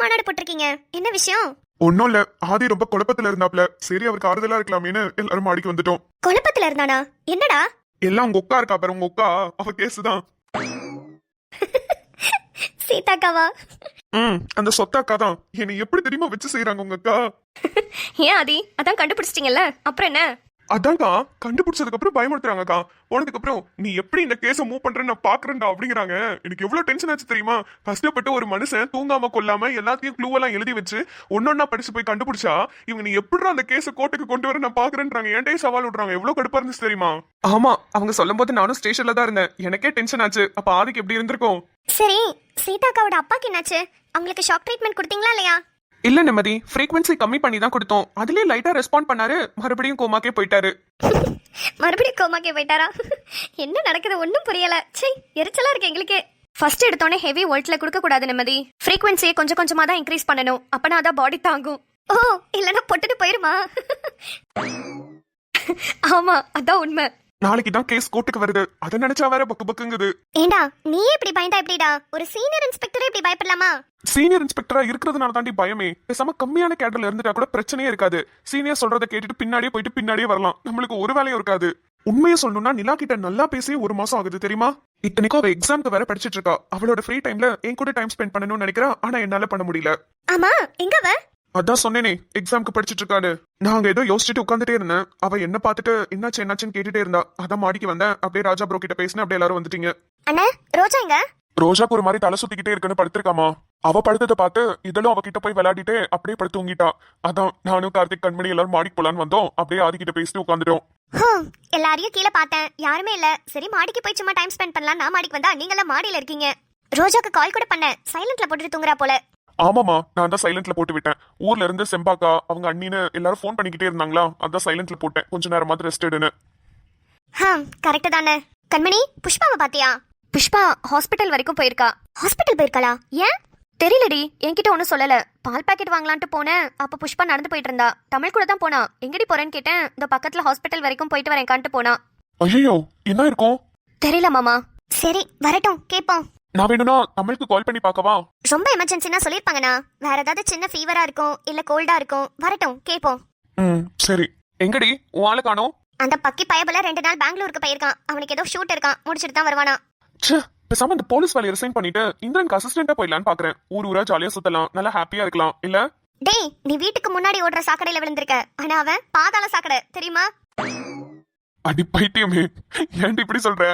மாநாடு போட்டிருக்கீங்க, என்ன விஷயம்? ஒன்னும் இல்ல, ஆதி ரொம்ப குழப்பத்துல இருந்தாப்ல. சரி அவருக்கு ஆறுதலா இருக்கலாமேன்னு எல்லாரும் மாடிக்கு வந்துட்டோம். குழப்பத்துல இருந்தானா? என்னடா? எல்லாம் உங்க அக்கா இருக்கா பாரு, உங்க அக்கா, அவ கேசுதான். சீதாக்காவா? அந்த சொத்த அக்கா தான். என்னை எப்படி தெரியுமா வச்சு செய்யறாங்க உங்க அக்கா. ஏன் ஆதி, அதான் கண்டுபிடிச்சிட்டீங்கல்ல, அப்புறம் என்ன? அதான்க்கா, கண்டுபிடிச்சதுக்கு அப்புறம் பயமுறுத்துறாங்கக்கா. போனதுக்கு அப்புறம் நீ எப்படி இந்த கேஸ மூவ் பண்றேன்னு நான் பாக்குறேன்டா அப்படிங்கிறாங்க. எனக்கு எவ்வளவு டென்ஷன் ஆச்சு தெரியுமா? கஷ்டப்பட்டு ஒரு மனுஷன் தூங்காம கொள்ளாம எல்லாத்தையும் க்ளூ எல்லாம் எழுதி வச்சு ஒன்னொன்னா படிச்சு போய் கண்டுபிடிச்சா இவங்க நீ எப்படி அந்த கேஸ கோர்ட்டுக்கு கொண்டு வர நான் பாக்குறேன்றாங்க. என்கிட்டயே சவால் விடுறாங்க. எவ்வளவு கடுப்பா இருந்துச்சு தெரியுமா? ஆமா, அவங்க சொல்லும் போது நானும் ஸ்டேஷன்ல தான் இருந்தேன். எனக்கே டென்ஷன் ஆச்சு. அப்ப ஆதிக்கு எப்படி இருந்திருக்கும்? சரி, சீதாக்காவோட அப்பாக்கு என்னாச்சு? அவங்களுக்கு ஷாக் ட்ரீட்மெண்ட் கொடுத்தீங்களா இல்லையா? இல்ல நிம்மதி, ஃப்ரீக்வன்சி கம்மி பண்ணி தான் கொடுத்தோம். அதுலயே லைட்டா ரெஸ்பாண்ட் பண்ணாரு, மறுபடியும் கோமாக்கே போயிட்டாரு. மறுபடியும் கோமாக்கே போயிட்டாரா? என்ன நடக்குது ஒன்னும் புரியல. சே, எரிச்சலா இருக்கு எங்களுக்கு. ஃபர்ஸ்ட் எடுத்தோடனே ஹெவி வோல்ட்ல கொடுக்க கூடாது நிம்மதி. ஃப்ரீக்வன்சியை கொஞ்சம் கொஞ்சமா தான் இன்க்ரீஸ் பண்ணணும். அப்பனா அதான் பாடி தாங்கும். ஓ, இல்லனா பொட்டுட்டு போயிருமா? ஆமா, அதான் உண்மை. நாளைக்கு தான் கேஸ் கோர்ட்டுக்கு வருது. அத நினைச்சா வேற பக்கு பக்குங்குது. ஏண்டா, நீயே இப்படி பயந்தா எப்படிடா? ஒரு சீனியர் இன்ஸ்பெக்டரே இப்படி பயப்படலாமா? சீனியர் இன்ஸ்பெக்டரா இருக்கிறதுனால தாண்டி பயமே. பேசாம கம்மியான கேடர்ல இருந்துட்டா கூட பிரச்சனையே இருக்காது. சீனியர் சொல்றத கேட்டுட்டு பின்னாடியே போயிட்டு பின்னாடியே வரலாம். நம்மளுக்கு ஒரு வேலையும் இருக்காது. உண்மையை சொல்லணும்னா நிலா கிட்ட நல்லா பேசி 1 மாசம் ஆகுது தெரியுமா? இத்தனைக்கும் அவ எக்ஸாம்க்கு வேற படிச்சிட்டு இருக்கா. அவளோட ஃப்ரீ டைம்ல என் கூட டைம் ஸ்பெண்ட் பண்ணணும்னு நினைக்கிறா. ஆனா என்னால பண்ண முடியல. ஆமா, எங்க அவ? அதான் சொன்னேனே, எக்ஸாம்க்கு படிச்சிட்டு இருக்காரு. நாங்க ஏதோ யோசிச்சுட்டு உட்காந்துட்டே இருந்தேன். அவ என்ன பார்த்துட்டு என்னாச்சுன்னு கேட்டுட்டே இருந்தா. அதான் மாடிக்கு வந்தேன். அப்படியே ராஜா ப்ரோ கிட்ட பேசினேன். அப்படியே எல்லாரும் வந்துட்டீங்க. அண்ணா, ரோஜா எங்க? ரோஜாக்கு ஒரு மாதிரி தலை சுத்திக்கிட்டே இருக்குன்னு படுத்திருக்காமா. அவ படுத்ததை பார்த்து இதெல்லாம் அவகிட்ட போய் விளையாடிட்டு அப்படியே படுத்து தூங்கிட்டா. அதான் நானும் கார்த்திக் கண்மணி எல்லாரும் மாடிக்கு போலான்னு வந்தோம். அப்படியே ஆதிக்கிட்ட பேசிட்டு உட்காந்துட்டோம். எல்லாரையும் கீழே பார்த்தேன், யாருமே இல்ல. சரி மாடிக்கு போய் சும்மா டைம் ஸ்பெண்ட் பண்ணலாம் நான் மாடிக்கு வந்தா நீங்க எல்லாம் மாடியில இருக்கீங்க. ரோஜாக்கு கால் கூட பண்ண, சைலண்ட்ல போட்டுட்டு தூங்குறா போல. ஆமாமா, நான் தான் சைலண்ட்ல போட்டு விட்டேன். ஊர்ல இருந்து செம்பாக்கா அவங்க அண்ணின்னு எல்லாரும் ஃபோன் பண்ணிக்கிட்டே இருந்தாங்களா. அதான் சைலண்ட்ல போட்டேன். கொஞ்ச நேரமாவது ரெஸ்ட் எடுன்னு. கரெக்ட் தானே. கண்மணி, புஷ்பாவை பாத்தியா? புஷ்பா ஹாஸ்பிட்டல் வரைக்கும் போயிருக்கா. ஹாஸ்பிட்டல் போயிருக்காளா? ஏன் தெரியலடி, என்கிட்ட ஒன்னும் சொல்லல. பால் பாக்கெட் வாங்கலான்ட்டு போனேன். அப்ப புஷ்பா நடந்து போயிட்டு இருந்தா. தமிழ் கூட தான் போனா. எங்கடி போறேன்னு கேட்டேன். இந்த பக்கத்துல ஹாஸ்பிட்டல் வரைக்கும் போயிட்டு வரேன்கான்ட்டு போனா. ஐயோ, என்ன இருக்கும் தெரியல மாமா. சரி வரட்டும், கேப்போம். நான் வேணும்னா தமிழுக்கு கால் பண்ணி பார்க்கவா? ரொம்ப எமர்ஜென்சினா சொல்லிருப்பாங்கண்ணா. வேற ஏதாவது சின்ன ஃபீவரா இருக்கும், இல்ல கோல்டா இருக்கும். வரட்டும், கேப்போம். சரி. எங்கடி உன் ஆளு காணோம்? அந்த பக்கி பயபல 2 நாள் பெங்களூருக்கு போயிருக்கான். அவனுக்கு ஏதோ ஷூட் இருக்கான், முடிச்சிட்டு தான் வருவானா. பேசாம இந்த போலீஸ் வேலையை ரிசைன் பண்ணிட்டு இந்திரனுக்கு அசிஸ்டண்டா போயிடலான்னு பாக்குறேன். ஊரா ஜாலியா சுத்தலாம், நல்லா ஹாப்பியா இருக்கலாம். இல்ல டேய், நீ வீட்டுக்கு முன்னாடி ஓடுற சாக்கடையில விழுந்திருக்க. ஆனா அவன் பாதாள சாக்கடை, தெரியுமா? அடி பைத்தியமே, ஏன்டி இப்படி சொல்ற?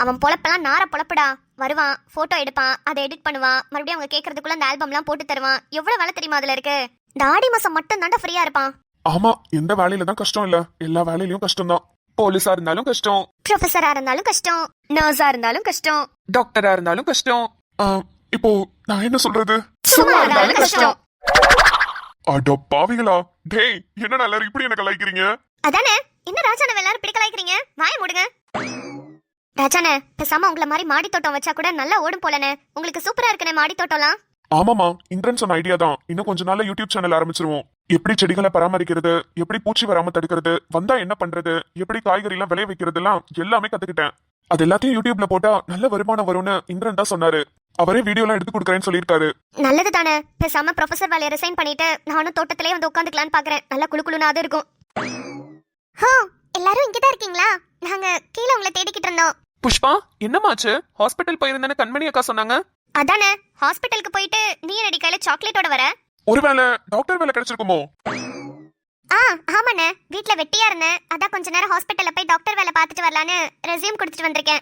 அவன் பொழப்பெல்லாம் நார பொழப்புடா. வருவான், போட்டோ எடுப்பான், அதை எடிட் பண்ணுவான், மறுபடியும் அவங்க கேட்கறதுக்குள்ள அந்த ஆல்பம்லாம் போட்டு தருவான். எவ்வளவு வேலை தெரியுமா அதுல இருக்கு? இந்த ஆடி மாசம் மட்டும் தாண்டா ஃப்ரீயா இருப்பான். ஆமா, எந்த வேலையில தான் கஷ்டம் இல்ல, எல்லா வேலையிலயும் கஷ்டம் தான். போலீஸா இருந்தாலும் கஷ்டம், ப்ரொஃபஸரா இருந்தாலும் கஷ்டம், நர்ஸா இருந்தாலும் கஷ்டம், டாக்டரா இருந்தாலும் கஷ்டம். இப்போ நான் என்ன சொல்றது? சும்மா இருந்தாலும் கஷ்டம். அட பாவிகளா, டேய் என்னடா எல்லாரும் இப்படி என்ன கலாய்க்கிறீங்க? அதானே, என்ன ராஜான எல்லாரும் பிடிக்கலாய்க்கிறீங்க? வாய மூடுங்க. ராஜானே, பேசாம உங்களை மாதிரி மாடி தோட்டம் வச்சா கூட நல்லா ஓடும் போலனே. உங்களுக்கு சூப்பரா இருக்குனே மாடி தோட்டம்லாம். ஆமாமா, இந்திரன் சொன்ன ஐடியா தான். இன்னும் கொஞ்ச நாள்ல யூடியூப் சேனல் ஆரம்பிச்சிருவோம். எப்படி செடிகளை பராமரிக்கிறது, எப்படி பூச்சி வராம தடுக்கிறது, வந்தா என்ன பண்றது, எப்படி காய்கறி எல்லாம் விளைய வைக்கிறது எல்லாம் எல்லாமே கத்துக்கிட்டேன். அது எல்லாத்தையும் யூடியூப்ல போட்டா நல்ல வருமானம் வரும்னு இந்திரன் தான் சொன்னாரு. அவரே வீடியோ எல்லாம் எடுத்து கொடுக்கறேன்னு சொல்லியிருக்காரு. நல்லது தானே. பேசாம ப்ரொஃபசர் வேலையை ரிசைன் பண்ணிட்டு நானும் தோட்டத்திலே வந்து உட்காந்துக்கலான்னு பாக்குறேன். நல்லா குளுகுளுனாது இருக்கும். எல்லாரும் இங்கதான் இருக்கீங்களா? நாங்க கீழே உங்களை தேடிக்கிட்டு இருந்தோம். புஷ்பா, என்னமாச்சு? ஹாஸ்பிட்டல் போயிருந்தேன்னு கண்மணி அக்கா சொன்னாங்க. அதானே, ஹாஸ்பிட்டலுக்கு போயிட்டு நீ என்னடி கையில சாக்லேட்டோட வர? ஒருவேளை டாக்டர் வேலை கிடைச்சிருக்குமோ? ஆமாண்ணே, வீட்ல வெட்டியா இருந்தேன். அதான் கொஞ்ச நேரம் ஹாஸ்பிட்டல்ல போய் டாக்டர் வேலை பார்த்துட்டு வரலான்னு ரெஸ்யூம் கொடுத்துட்டு வந்திருக்கேன்.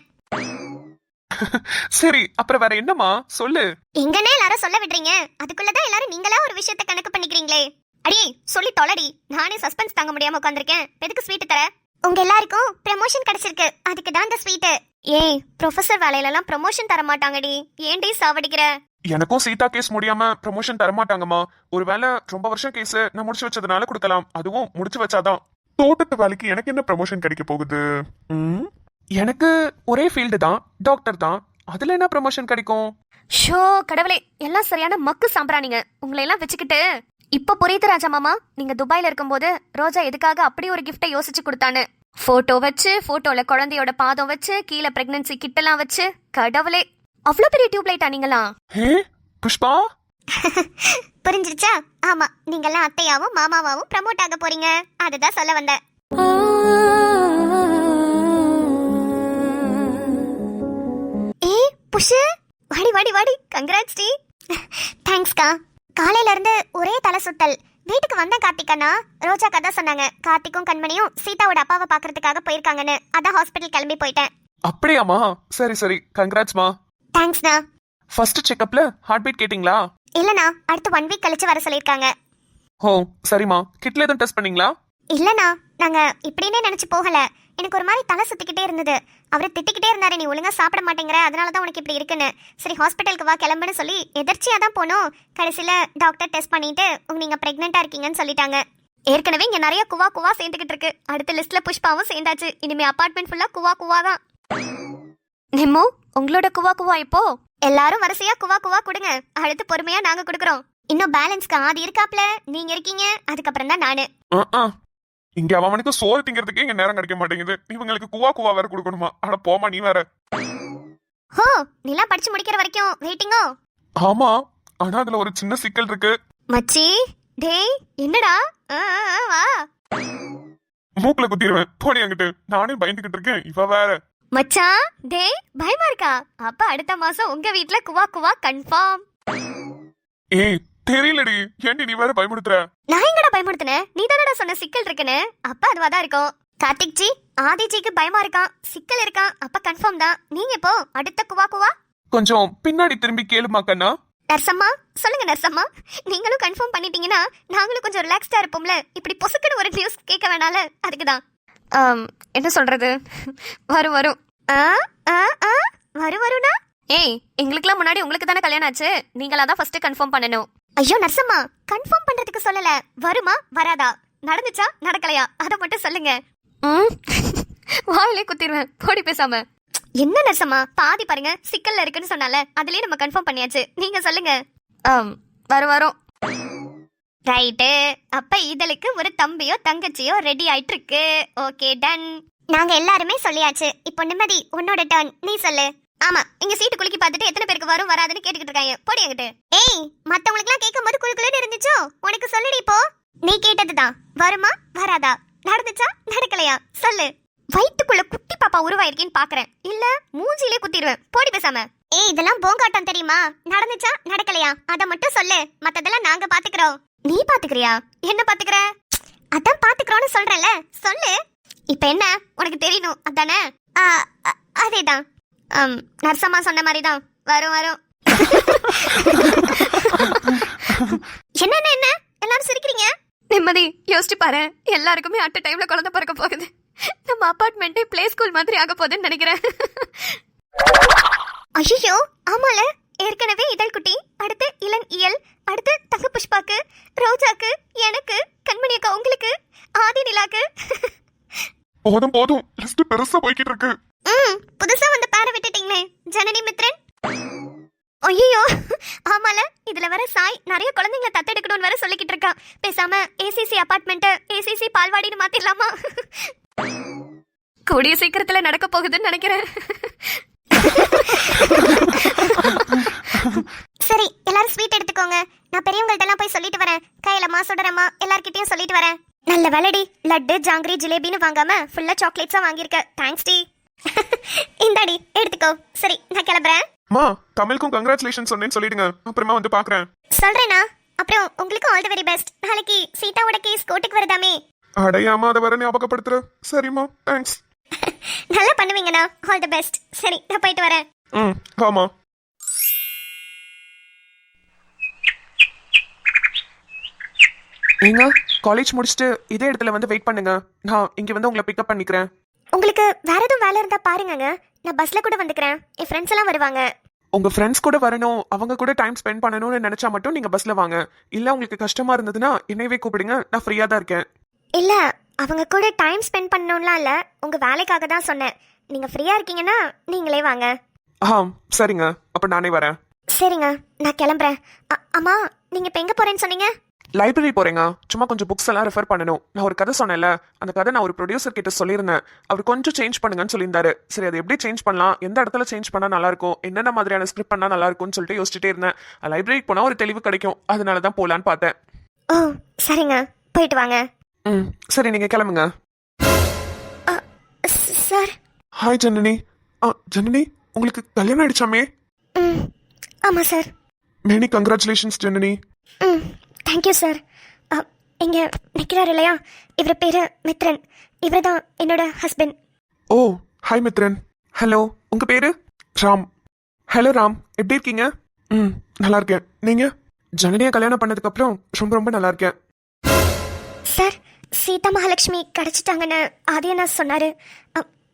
சரி, அப்புறம் வேற என்னமா சொல்லு. எங்கன்னே எல்லாரும் சொல்ல விடுறீங்க? அதுக்குள்ளதான் எல்லாரும் நீங்களா ஒரு விஷயத்தை கணக்கு பண்ணிக்கிறீங்களே. அடி சொல்லி தொலைடி. நானே சஸ்பென்ஸ் தாங்க முடியாம உட்கார்ந்திருக்கேன். எதுக்கு ஸ்வீட் தர? உங்க எல்லாருக்கும் ப்ரமோஷன் கிடைச்சிருக்கு, அதுக்கு தான் இந்த ஸ்வீட். ஏய், ப்ரொஃபசர் வேலையில எல்லாம் ப்ரமோஷன் தர மாட்டாங்கடி. ஏன்டி சாவடிக்கிற? எனக்கும் சீதா கேஸ் முடியாம ப்ரமோஷன் தரமாட்டாங்கம்மா. ஒருவேளை ரொம்ப வருஷம் கேஸ் நான் முடிச்சு வச்சதுனால கொடுக்கலாம். அதுவும் முடிச்சு வச்சாதான். தோட்டத்து வேலைக்கு எனக்கு என்ன ப்ரமோஷன் கிடைக்க போகுது? எனக்கு ஒரே ஃபீல்டு தான், டாக்டர் தான். அதுல என்ன ப்ரமோஷன் கிடைக்கும்? ஷோ கடவுளே, எல்லாம் சரியான மக்கு சாம்பிராணிங்க. உங்களை எல்லாம் வச்சுக்கிட்டு இப்ப புரியுது ராஜா மாமா. நீங்க துபாயில இருக்கும்போது ரோஜா எதுக்காக அப்படி ஒரு கிஃப்டை யோசிச்சு கொடுத்தான்னு. போட்டோ வச்சு, போட்டோல குழந்தையோட பாதம் வச்சு, கீழே பிரெக்னன்சி கிட்டெல்லாம் வச்சு. கடவுளே, அவ்வளவு பெரிய டியூப் லைட்டா நீங்களா? ஹே புஷ்பா, புரிஞ்சிருச்சா? ஆமா, நீங்கெல்லாம் அத்தையாவும் மாமாவாவும் ப்ரமோட் ஆக போறீங்க, அதுதான் சொல்ல வந்தேன். ஏய் புஷு, வாடி வாடி வாடி, கங்க்ராட்ஸ் டி. தேங்க்ஸ்க்கா. காலையில இருந்து ஒரே தலை சுத்தல். வீட்டுக்கு வந்த கார்த்திகண்ணா ரோஜா கதை சொன்னாங்க. கார்த்திக்கும் கண்மணியும் சீதாவோட அப்பாவை பாக்குறதுக்காக போயிருக்காங்கன்னு, அதான் ஹாஸ்பிட்டல் கிளம்பி போயிட்டேன். அப்படியாமா? சரி சரி, கங்க்ராட்ஸ்மா. தேங்க்ஸ்ண்ணா. ஃபர்ஸ்ட் செக்கப்ல ஹார்ட் பீட் கேட்டிங்களா? இல்லண்ணா, அடுத்து 1 வீக் கழிச்சு வர சொல்லிருக்காங்க. ஓ சரிம்மா, கிட்ல எதுவும் டெஸ்ட் பண்ணீங்களா? இல்லண்ணா, நாங்க இப்படின்னே நினைச்சு போகல. எனக்கு ஒரு மாதிரி தலை சுத்திக்கிட்டே இருந்தது. அவரை திட்டிக்கிட்டே இருந்தாரு, நீ ஒழுங்கா சாப்பிட மாட்டேங்கிற, அதனாலதான் உனக்கு இப்படி இருக்குன்னு. சரி ஹாஸ்பிட்டலுக்கு வா கிளம்புன்னு சொல்லி எதிர்ச்சியா தான் போனோம். கடைசியில டாக்டர் டெஸ்ட் பண்ணிட்டு நீங்க பிரெக்னெண்டா இருக்கீங்கன்னு சொல்லிட்டாங்க. ஏற்கனவே இங்க நிறைய குவா குவா சேர்ந்துகிட்டு இருக்கு. அடுத்த லிஸ்ட்ல புஷ்பாவும் சேர்ந்தாச்சு. இனிமே அபார்ட்மெண்ட் ஃபுல்லா குவா குவா தான். நிம்மு, உங்களோட குவா குவா இப்போ? எல்லாரும் வரிசையா குவா குவா கொடுங்க, அடுத்து பொறுமையா நாங்க கொடுக்குறோம். இன்னும் பேலன்ஸ்க்கு ஆதி இருக்காப்ல, நீங்க இருக்கீங்க, அதுக்கப்புறம் தான் நானு. இங்க அவனுக்கு சோறு திங்கிறதுக்கே இங்க நேரம் கிடைக்க மாட்டேங்குது. இவங்களுக்கு குவா குவா வேற கொடுக்கணுமா? அட போமா நீ வேற. ஹோ, நீலாம் படிச்சு முடிக்கிற வரைக்கும் வெயிட்டிங்கோ? ஆமா, ஆனா அதுல ஒரு சின்ன சிக்கல் இருக்கு. மச்சி, டேய் என்னடா? வா. மூக்குல குத்திடுவேன், போடி அங்கிட்டு. நானே பயந்துகிட்டு இருக்கேன், இவ வேற. மச்சான், டேய் பயமா இருக்கா? அப்ப அடுத்த மாசம் உங்க வீட்ல குவா குவா கன்ஃபார்ம். ஏய் தெரியலடி, ஏன்டி நீ வேற பயமுடுத்துற? நான் எங்கடா பயமுடுத்துனேன்? நீ தானடா சொன்ன சிக்கல் இருக்குன்னு. அப்ப அதுவாதான் இருக்கும். கார்த்திக் ஜி, ஆதிஜிக்கு பயமா இருக்கான், சிக்கல் இருக்கான், அப்ப கன்ஃபார்ம் தான். நீங்க இப்போ அடுத்த குவா குவா? கொஞ்சம் பின்னாடி திரும்பி கேளுமா கண்ணா. நர்சம்மா, சொல்லுங்க நர்சம்மா. நீங்களும் கன்ஃபார்ம் பண்ணிட்டீங்கன்னா நாங்களும் கொஞ்சம் ரிலாக்ஸ்டா இருப்போம்ல. இப்படி பொசுக்குன்னு ஒரு நியூஸ் கேட்க வேணால, அதுக்குதான். என்ன சொல்றது, வரும் வரும். வரும்னா? ஏய், எங்களுக்குலாம் முன்னாடி உங்களுக்கு தானே கல்யாணம் ஆச்சு, நீங்களா தான் ஃபர்ஸ்ட் கன்ஃபார்ம் பண்ணணும். ஐயோ நர்சம்மா, கன்ஃபார்ம் பண்றதுக்கு சொல்லல, வருமா வராதா, நடந்துச்சா நடக்கலையா, அத மட்டும் சொல்லுங்க. வாயிலே குத்திடுவேன், போடி பேசாம. என்ன நர்சம்மா, பாதி பாருங்க சிக்கல்ல இருக்குன்னு சொன்னால, அதுலயே நம்ம கன்ஃபார்ம் பண்ணியாச்சு. நீங்க சொல்லுங்க. வரும். ரைட்டு, அப்ப இதழுக்கு ஒரு தம்பியோ தங்கச்சியோ ரெடி ஆயிட்டு இருக்கு. Okay done. நாங்க எல்லாருமே சொல்லியாச்சு. இப்போ நிம்மதி, உன்னோட டர்ன், நீ சொல்லு. ஆமா, இங்க சீட்டு குலுக்கி பார்த்துட்டு எத்தனை பேருக்கு வரும் வராதுன்னு கேட்டுக்கிட்டு இருக்காங்க. போடி அங்கிட்டு. ஏய், மத்தவங்களுக்கு எல்லாம் கேட்கும் போது குலுக்குலன்னு இருந்துச்சோ, உனக்கு சொல்லுடி இப்போ. நீ கேட்டதுதான், வருமா வராதா, நடந்துச்சா நடக்கலையா, சொல்லு. வயிற்றுக்குள்ள குட்டி பாப்பா உருவாயிருக்கேன்னு பாக்குறேன், இல்ல மூஞ்சிலே குத்திடுவேன். போடி பேசாம. ஏய், இதெல்லாம் போங்காட்டம் தெரியுமா? நடந்துச்சா நடக்கலையா, அத மட்டும் சொல்லு. மத்ததெல்லாம் நாங்க பாத்துக்கிறோம். நீ பாத்துக்கிறியா? என்ன பாத்துக்கிற? அதான் பாத்துக்கிறோன்னு சொல்றல, சொல்லு. இப்ப என்ன உனக்கு தெரியணும் அதானே? அதேதான். நர்சம்மா சொன்ன மாதிரிதான், வரும். என்ன எல்லாரும் சிரிக்கிறீங்க? நிம்மதி, யோசிச்சு பாரு, எல்லாருக்குமே அட் டைம்ல குழந்தை பிறக்க போகுது. நம்ம அபார்ட்மெண்ட்டே பிளே ஸ்கூல் மாதிரி ஆக போகுதுன்னு நினைக்கிறேன். ஐயோ ஆமால, ஏற்கனவே இதழ் குட்டி, அடுத்து இளன் இயல், அடுத்து தங்க புஷ்பாக்கு, ரோஜாக்கு, எனக்கு, கண்மணி அக்கா உங்களுக்கு, ஆதி நிலாக்கு. போதும், லிஸ்ட் பெருசா போய்கிட்டு இருக்கு. புதுசா வந்த பேரை விட்டுட்டீங்களே, ஜனனி மித்ரன். ஐயோ ஆமால, இதுல வர சாய் நிறைய குழந்தைங்களை தத்தெடுக்கணும்னு வர சொல்லிக்கிட்டு இருக்கா. பேசாம ஏசிசி அபார்ட்மெண்ட் ஏசிசி பால்வாடின்னு மாத்திரலாமா? கூடிய சீக்கிரத்துல நடக்க போகுதுன்னு நினைக்கிறேன். சரி, எல்லாரும் ஸ்வீட் எடுத்துக்கோங்க. நான் பெரியவங்கள்ட்ட எல்லாம் போய் சொல்லிட்டு வரேன். கையிலமா சுடரமா எல்லார்கிட்டயும் சொல்லிட்டு வரேன். நல்ல வேலைடி, லட்டு ஜாங்கிரி ஜிலேபின்னு வாங்காம ஃபுல்லா சாக்லேட்ஸா வாங்கியிருக்க. Thanks D. இந்தாடி எடுத்துக்கோ. சரி, நான் கிளம்புறேன். மா, தமிழுக்கும் கங்க்ராச்சுலேஷன் சொன்னேன்னு சொல்லிடுங்க, அப்புறமா வந்து பாக்குறேன். சொல்றேனா? அப்புறம் உங்களுக்கு ஆல் தி வெரி பெஸ்ட். நாளைக்கு சீதாவோட கேஸ் கோர்ட்டுக்கு வருதாமே. அடையாம அதை வர ஞாபகப்படுத்துற. சரிம்மா, தேங்க்ஸ். நல்லா பண்ணுவீங்கண்ணா, ஆல் தி பெஸ்ட். சரி, நான் போயிட்டு வரேன். ஆமா. நீங்க காலேஜ் முடிச்சுட்டு இதே இடத்துல வந்து வெயிட் பண்ணுங்க, நான் இங்க வந்து உங்களை பிக்கப் பண்ணிக்கிறேன். உங்களுக்கு வேற எதுவும் வேலை இருந்தா பாருங்க, நான் பஸ்ல கூட வந்துக்கிறேன். என் ஃப்ரெண்ட்ஸ் எல்லாம் வருவாங்க. உங்க ஃப்ரெண்ட்ஸ் கூட வரணும், அவங்க கூட டைம் ஸ்பெண்ட் பண்ணணும்னு நினைச்சா மட்டும் நீங்க பஸ்ல வாங்க. இல்ல உங்களுக்கு கஷ்டமா இருந்ததுன்னா என்னையவே கூப்பிடுங்க, நான் ஃப்ரீயா தான் இருக்கேன். இல்ல, அவங்க கூட டைம் ஸ்பெண்ட் பண்ணணும்லாம் இல்ல, உங்க வேலைக்காக தான் சொன்னேன். நீங்க ஃப்ரீயா இருக்கீங்கன்னா நீங்களே வாங்க. சரிங்க, அப்ப நானே வரேன். சரிங்க, நான் கிளம்புறேன். அம்மா, நீங்க இப்ப எங்க போறேன்னு சொன்னீங்க? லைப்ரரி போறேங்க. சும்மா கொஞ்சம் புக்ஸ் எல்லாம் ரெஃபர் பண்ணணும். நான் ஒரு கதை சொன்னேன்ல, அந்த கதை நான் ஒரு ப்ரொடியூசர் கிட்ட சொல்லியிருந்தேன். அவர் கொஞ்சம் சேஞ்ச் பண்ணுங்கன்னு சொல்லியிருந்தாரு. சரி, அது எப்படி சேஞ்ச் பண்ணலாம், எந்த இடத்துல சேஞ்ச் பண்ணா நல்லா இருக்கும், என்னென்ன மாதிரியான ஸ்கிரிப்ட் பண்ணா நல்லா இருக்கும்னு சொல்லிட்டு யோசிச்சுட்டே இருந்தேன். லைப்ரரிக்கு போனா ஒரு தெளிவு கிடைக்கும், அதனால தான் போலான்னு பார்த்தேன். ஓ சரிங்க, போயிட்டு வாங்க. ம், சரி, நீங்க கிளம்புங்க. சார். ஹாய் ஜனனி. ஜனனி, உங்களுக்கு கல்யாணம் ஆயிடுச்சாமே? ம் ஆமாம் சார். Many congratulations Janani. ம் தேங்க்யூ சார். இங்கே நிற்கிறார் இல்லையா, இவர் பேர் மித்ரன். இவர் தான் என்னோட ஹஸ்பண்ட். ஓ, ஹாய் மித்ரன். ஹலோ, உங்க பேரு? ராம். ஹலோ ராம், எப்படி இருக்கீங்க? ம், நல்லா இருக்கேன். நீங்க? ஜனனியை கல்யாணம் பண்ணதுக்கு அப்புறம் ரொம்ப ரொம்ப நல்லா இருக்கேன். சார், சீதா மகாலட்சுமி கிடச்சிட்டாங்கன்னு ஆதியண்ணா சொன்னார்.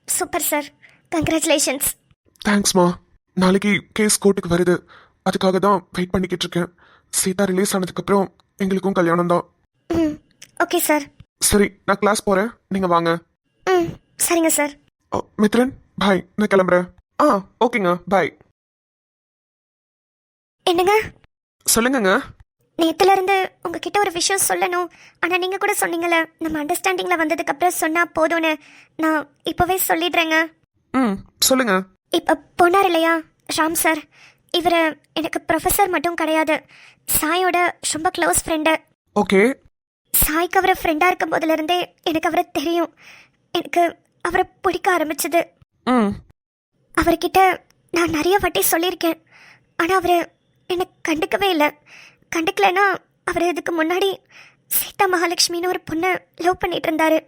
Super sir, congratulations. தேங்க்ஸ்மா. நாளைக்கு கேஸ் கோர்ட்டுக்கு வருது, அதுக்காக தான் வெயிட் பண்ணிக்கிட்டு இருக்கேன். சீதா ரிலீஸ் ஆனதுக்கு அப்புறம் எங்களுக்கும் கல்யாணம் தான். ம் ஓகே சார். சரி, நான் கிளாஸ் போறேன், நீங்க வாங்க. ம் சரிங்க சார். மித்ரன் பாய், நான் கிளம்புறேன். ஓகேங்க, பாய். என்னங்க? சொல்லுங்கங்க. நேத்துல இருந்து உங்ககிட்ட ஒரு விஷயம் சொல்லணும், ஆனால் நீங்கள் கூட சொன்னீங்கல்ல நம்ம அண்டர்ஸ்டாண்டிங்கில் வந்ததுக்கு அப்புறம் சொன்னால் போதும்னு. நான் இப்போவே சொல்லிடுறேங்க. ம், சொல்லுங்க. இப்போ போனார் இல்லையா ராம் சார், இவர் எனக்கு ப்ரொஃபஸர் மட்டும் கிடையாது, சாயோட ரொம்ப க்ளோஸ் ஃப்ரெண்டு. ஓகே. சாய்க்கு அவரை ஃப்ரெண்டாக இருக்கும் போதுலேருந்தே எனக்கு அவரை தெரியும். எனக்கு அவரை பிடிக்க ஆரம்பிச்சது. ம். அவர்கிட்ட நான் நிறைய வாட்டி சொல்லியிருக்கேன், ஆனால் அவர் என்னை கண்டுக்கவே இல்லை. கண்டுக்கலைன்னா அவர் இதுக்கு முன்னாடி சீதா மகாலட்சுமின்னு ஒரு பொண்ணை லவ் பண்ணிட்டு இருந்தாரு.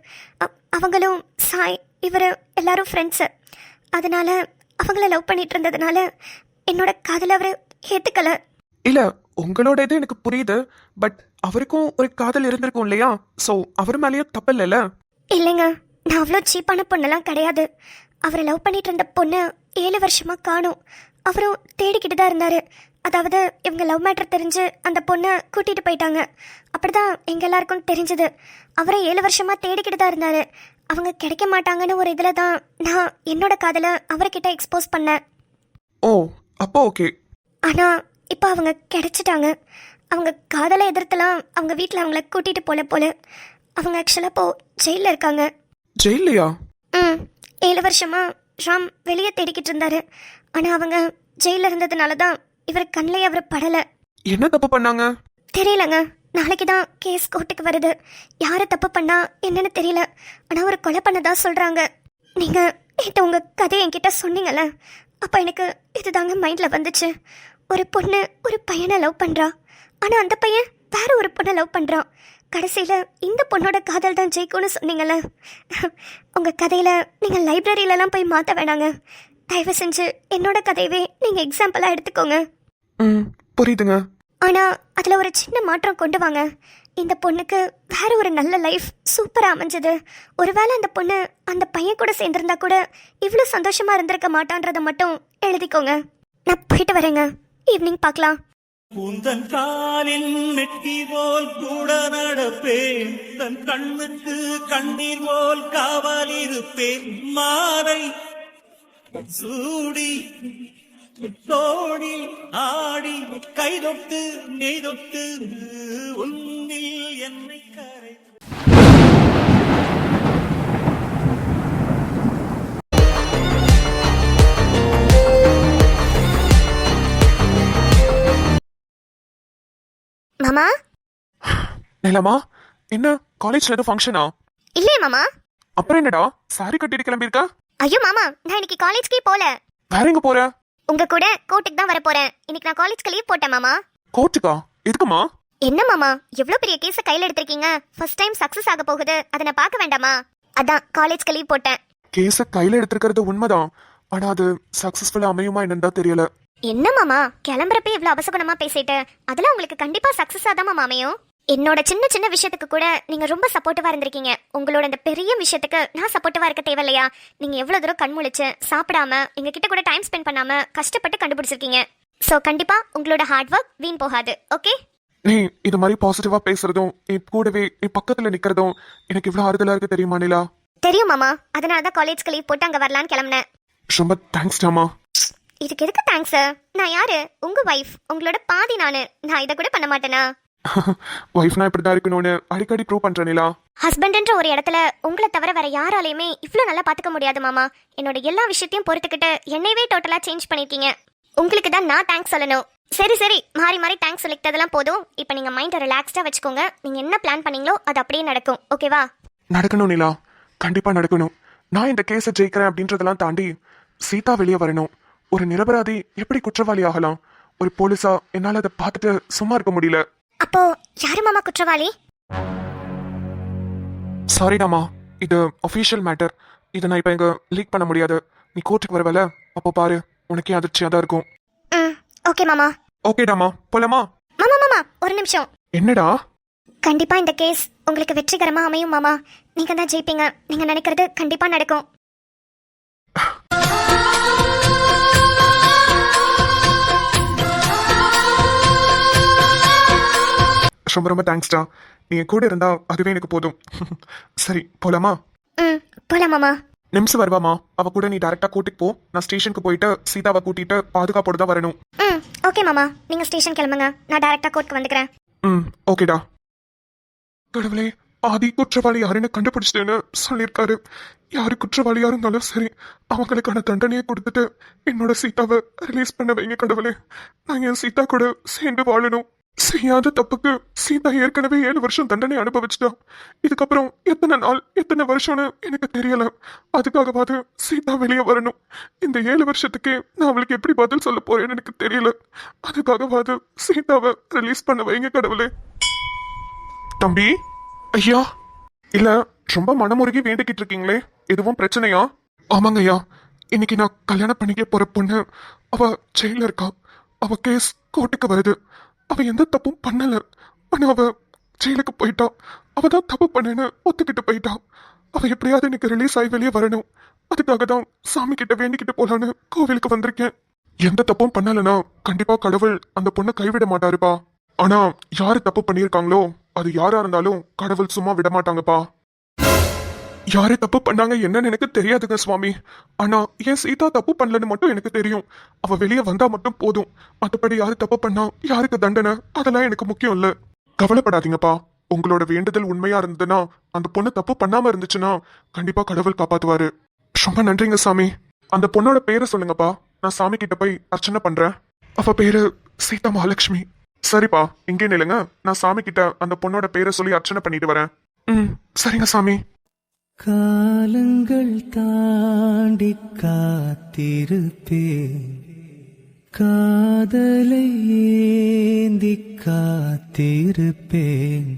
அவங்களும் சாய் இவர் எல்லாரும் ஃப்ரெண்ட்ஸு. அதனால் அவங்கள லவ் பண்ணிட்டு இருந்ததுனால என்னோட காதலை அவர் ஏற்றுக்கலை. இல்ல, உங்களோட இது எனக்கு புரியுது. பட் அவருக்கும் ஒரு காதல் இருந்திருக்கும் இல்லையா? ஸோ அவர் மேலேயும் தப்பு இல்லைல்ல? இல்லைங்க, நான் அவ்வளோ சீப்பான பொண்ணெல்லாம் கிடையாது. அவரை லவ் பண்ணிட்டு இருந்த பொண்ணு 7 வருஷமா காணும். அவரும் தேடிக்கிட்டு தான் இருந்தார். அதாவது இவங்க லவ் மேட்டர் தெரிஞ்சு அந்த பொண்ணை கூட்டிகிட்டு போயிட்டாங்க. அப்படிதான் எங்கள் எல்லாருக்கும் தெரிஞ்சது. அவரை 7 வருஷமா தேடிக்கிட்டு தான் இருந்தார். அவங்க கிடைக்க மாட்டாங்கன்னு ஒரு இதில் தான் நான் என்னோட காதலை அவர்கிட்ட எக்ஸ்போஸ் பண்ணேன். ஓ, அப்போ ஓகே. ஆனால் இப்போ அவங்க கிடைச்சிட்டாங்க. அவங்க காதலை எதிர்த்துலாம் அவங்க வீட்டில் அவங்கள கூட்டிகிட்டு போல. அவங்க ஆக்சுவலாக இப்போ ஜெயிலில் இருக்காங்க. ஜெயிலையா? 7 வருஷமா ராம் வெளியே தேடிக்கிட்டு இருந்தாரு. ஆனால் அவங்க ஜெயிலில் இருந்ததுனால தான் இவர் கண்ணிலே அவர் படலை. என்ன தப்பு பண்ணாங்க? தெரியலங்க, நாளைக்கு தான் கேஸ் கோர்ட்டுக்கு வருது. யாரை தப்பு பண்ணா என்னன்னு தெரியல, ஆனால் ஒரு கொலை பண்ணதா சொல்கிறாங்க. நீங்கள் நேற்று உங்கள் கதையை என்கிட்ட சொன்னீங்கல்ல, அப்போ எனக்கு இதுதாங்க மைண்டில் வந்துச்சு. ஒரு பொண்ணு ஒரு பையனை லவ் பண்ணுறா, ஆனால் அந்த பையன் வேற ஒரு பொண்ணை லவ் பண்ணுறான். கடைசியில் இந்த பொண்ணோட காதல் தான் ஜெயிக்கும்னு சொன்னீங்கல்ல. உங்கள் கதையில் நீங்கள் லைப்ரரியிலலாம் போய் மாற்ற வேணாங்க. தயவு செஞ்சு என்னோட கதையவே நீங்கள் எக்ஸாம்பிளாக எடுத்துக்கோங்க. புரியுதுங்க. ஆனால் அதில் ஒரு சின்ன மாற்றம் கொண்டு வாங்க. இந்த பொண்ணுக்கு வேற ஒரு நல்ல லைஃப் சூப்பராக அமைஞ்சது. ஒருவேளை அந்த பொண்ணு அந்த பையன் கூட சேர்ந்துருந்தா கூட இவ்வளோ சந்தோஷமாக இருந்திருக்க மாட்டான்றதை மட்டும் எழுதிக்கோங்க. நான் போயிட்டு வரேங்க, ஈவினிங் பார்க்கலாம். உந்தன் காலில் நெட்டி போல் கூட நடப்பேன், தன் கண்ணுக்கு கண்ணீர் போல் காவல் இருப்பேன். மாலை சூடி தோடி ஆடி கைதொட்டு நெய்தொட்டு உன்னில் என்னை கரை. மாமா. நிலமா, என்ன காலேஜ்ல ஏதோ ஃபங்க்ஷனா? இல்லையே மாமா. அப்புறம் என்னடா சாரி கட்டிட்டு கிளம்பியிருக்கா? ஐயோ மாமா, நான் இன்னைக்கு காலேஜ்க்கே போல. வேற எங்க போற? உங்க கூட கோர்ட்டுக்கு தான் வர போறேன். இன்னைக்கு நான் காலேஜ்க்கு லீவ் போட்டேன் மாமா. கோர்ட்டுக்கா? எதுக்குமா? என்ன மாமா, எவ்வளோ பெரிய கேஸை கையில் எடுத்திருக்கீங்க. ஃபர்ஸ்ட் டைம் சக்ஸஸ் ஆக போகுது, அதை நான் பார்க்க வேண்டாமா? அதான் காலேஜ்க்கு லீவ் போட்டேன். கேஸ கையில எடுத்திருக்கிறது உண்மைதான், ஆனா அது சக்சஸ்ஃபுல்லா அமையுமா என்னன்னு தான் தெரியல. என்ன மாமா, கிளம்புறப்ப இவ்வளோ அபசகுணமா பேசிட்டு, அதெல்லாம் உங்களுக்கு கண்டிப்பா சக்ஸஸாக தான் மாமா அமையும். என்னோட சின்ன சின்ன விஷயத்துக்கு கூட நீங்க ரொம்ப சப்போர்ட்டிவா இருந்திருக்கீங்க. உங்களோட இந்த பெரிய விஷயத்துக்கு நான் சப்போர்ட்டிவா இருக்க தேவையில்லையா? நீங்க எவ்வளவு தூரம் கண் முழிச்சு சாப்பிடாம எங்க கிட்ட கூட டைம் ஸ்பெண்ட் பண்ணாம கஷ்டப்பட்டு கண்டுபிடிச்சிருக்கீங்க. சோ கண்டிப்பா உங்களோட ஹார்ட் ஒர்க் வீண் போகாது. ஓகே? நீ இது மாதிரி பாசிட்டிவா பேசுறதும் என் கூடவே என் பக்கத்துல நிக்கிறதும் எனக்கு இவ்வளவு ஆறுதலா இருக்கு தெரியுமா நிலா? தெரியும் மாமா, அதனால தான் காலேஜ்க்கு லீவ் போட்டு அங்க வரலான்னு கிளம்பினேன். ரொம்ப தேங்க்ஸ் டாமா. இதுக்கு எதுக்கு தேங்க்ஸ்? நான் யாரு? உங்க வைஃப், உங்களோட பாதி நானு. நான் இதை கூட பண்ண மாட்டேனா? ஒய்ஃப்னா இப்படிதான் இருக்கணும்னு அடிக்கடி ப்ரூவ் பண்ற நிலா. ஹஸ்பண்ட்ன்ற ஒரு இடத்துல உங்களை தவிர வேற யாராலையுமே இவ்வளோ நல்லா பார்த்துக்க முடியாது மாமா. என்னோட எல்லா விஷயத்தையும் பொறுத்துக்கிட்டு என்னையவே டோட்டலா சேஞ்ச் பண்ணிருக்கீங்க. உங்களுக்கு தான் நான் தேங்க்ஸ் சொல்லணும். சரி சரி, மாறி மாறி தேங்க்ஸ் சொல்லிக்கிட்டதெல்லாம் போதும். இப்போ நீங்க மைண்டை ரிலாக்ஸ்டா வச்சுக்கோங்க. நீங்க என்ன பிளான் பண்ணீங்களோ அது அப்படியே நடக்கும். ஓகேவா? நடக்கணும் நிலா, கண்டிப்பா நடக்கணும். நான் இந்த கேஸை ஜெயிக்கிறேன் அப்படின்றதெல்லாம் தாண்டி சீதா வெளியே வரணும். ஒரு நிரபராதி எப்படி குற்றவாளி ஆகலாம்? ஒரு போலீஸா என்னால அதை பார்த்துட்டு சும்மா இருக்க முடியல. அப்போ யாரு மாமா குற்றவாளி? சாரிடாமா, இது அஃபீஷியல் மேட்டர். இதை நான் இப்போ இங்க லீக் பண்ண முடியாது. நீ கோர்ட்டுக்கு வரவல, அப்போ பாரு, உனக்கே அதிர்ச்சியா தான் இருக்கும். ம், ஓகே மாமா. ஓகேடாமா, போலாமா? மாமா மாமா ஒரு நிமிஷம். என்னடா? கண்டிப்பா இந்த கேஸ் உங்களுக்கு வெற்றிகரமா அமையும் மாமா. நீங்க தான் ஜெயிப்பீங்க. நீங்க நினைக்கிறது கண்டிப்பா நடக்கும். ரொம்ப ரொம்ப தேங்க்ஸ்டா. நீ என் கூட இருந்தா அதுவே எனக்கு போதும். சரி போலாமா? ம், போலாம் மாமா. நிமிஷம் வருவாமா, அவ கூட நீ டைரக்டா கோர்ட்டுக்கு போ. நான் ஸ்டேஷனுக்கு போயிட்டு சீதாவை கூட்டிட்டு பாதுகாப்போடு தான் வரணும். ம், ஓகே மாமா. நீங்க ஸ்டேஷன் கிளம்புங்க. நான் டைரக்டா கோர்ட்க்கு வந்துக்கிறேன். ம், ஓகேடா. கடவுளே, ஆதி குற்றவாளி யாருன்னு கண்டுபிடிச்சிட்டேன்னு சொல்லியிருக்காரு. யாரு குற்றவாளியா இருந்தாலும் சரி, அவங்களுக்கான தண்டனையை கொடுத்துட்டு என்னோட சீதாவை ரிலீஸ் பண்ண வைங்க கடவுளே. நான் என் சீதா கூட சேர்ந்து வாழணும். செய்யாத தப்புக்கு சீதா ஏற்கனவே 7 வருஷம் தண்டனை அனுபவிச்சிட்டா. இதுக்கப்புறம் எத்தனை நாள் எத்தனை வருஷம்னு எனக்கு தெரியல. அதுக்காகவாது சீதா வெளியே வரணும். இந்த 7 வருஷத்துக்கே நான் அவளுக்கு எப்படி பதில் சொல்ல போறேன்னு எனக்கு தெரியல. அதுக்காகவாது சீதாவை ரிலீஸ் பண்ண வைங்க கடவுளே. தம்பி, ஐயா, இல்ல ரொம்ப மனமுருகி வேண்டிக்கிட்டு இருக்கீங்களே, எதுவும் பிரச்சனையா? ஆமாங்க ஐயா, இன்னைக்கு நான் கல்யாணம் பண்ணிக்க போற பொண்ணு அவ ஜெயில இருக்கா. அவ கேஸ் கோர்ட்டுக்கு வருது. அவ எந்த தப்பும் பண்ணல. ஆனா அவ ஜெயிலுக்கு போயிட்டா. அவ தான் தப்பு பண்ணேன்னு ஒத்துக்கிட்டு போயிட்டா. அவ எப்படியாவது எனக்கு ரிலீஸ் ஆகி வெளியே வரணும். அதுக்காக தான் சாமி கிட்ட வேண்டிக்கிட்டு போலான்னு கோவிலுக்கு வந்திருக்கேன். எந்த தப்பும் பண்ணலனா கண்டிப்பா கடவுள் அந்த பொண்ணை கைவிட மாட்டாருப்பா. ஆனா யாரு தப்பு பண்ணியிருக்காங்களோ அது யாரா இருந்தாலும் கடவுள் சும்மா விட மாட்டாங்கப்பா. யாரு தப்பு பண்ணாங்க என்னன்னு எனக்கு தெரியாதுங்க சுவாமி. ஆனா என் சீதா தப்பு பண்ணலன்னு மட்டும் எனக்கு தெரியும். அவ வெளியே வந்தா மட்டும் போதும். மற்றபடி யாரு தப்பு பண்ணா, யாருக்கு தண்டனை, அதெல்லாம் எனக்கு முக்கியம் இல்ல. கவலைப்படாதீங்கப்பா. உங்களோட வேண்டுதல் உண்மையா இருந்ததுன்னா, அந்த பொண்ணு தப்பு பண்ணாம இருந்துச்சுன்னா கண்டிப்பா கடவுள் காப்பாத்துவாரு. ரொம்ப நன்றிங்க சாமி. அந்த பொண்ணோட பேரை சொல்லுங்கப்பா. நான் சாமி கிட்ட போய் அர்ச்சனை பண்றேன். அவ பேரு சீதா மகாலட்சுமி. சரிப்பா, இங்கே நில்லுங்க. நான் சாமி கிட்ட அந்த பொண்ணோட பேரை சொல்லி அர்ச்சனை பண்ணிட்டு வரேன். ம், சரிங்க சாமி. காலங்கள் தாண்டி காத்திருப்பேன், காதலை ஏந்தி காத்திருப்பேன்.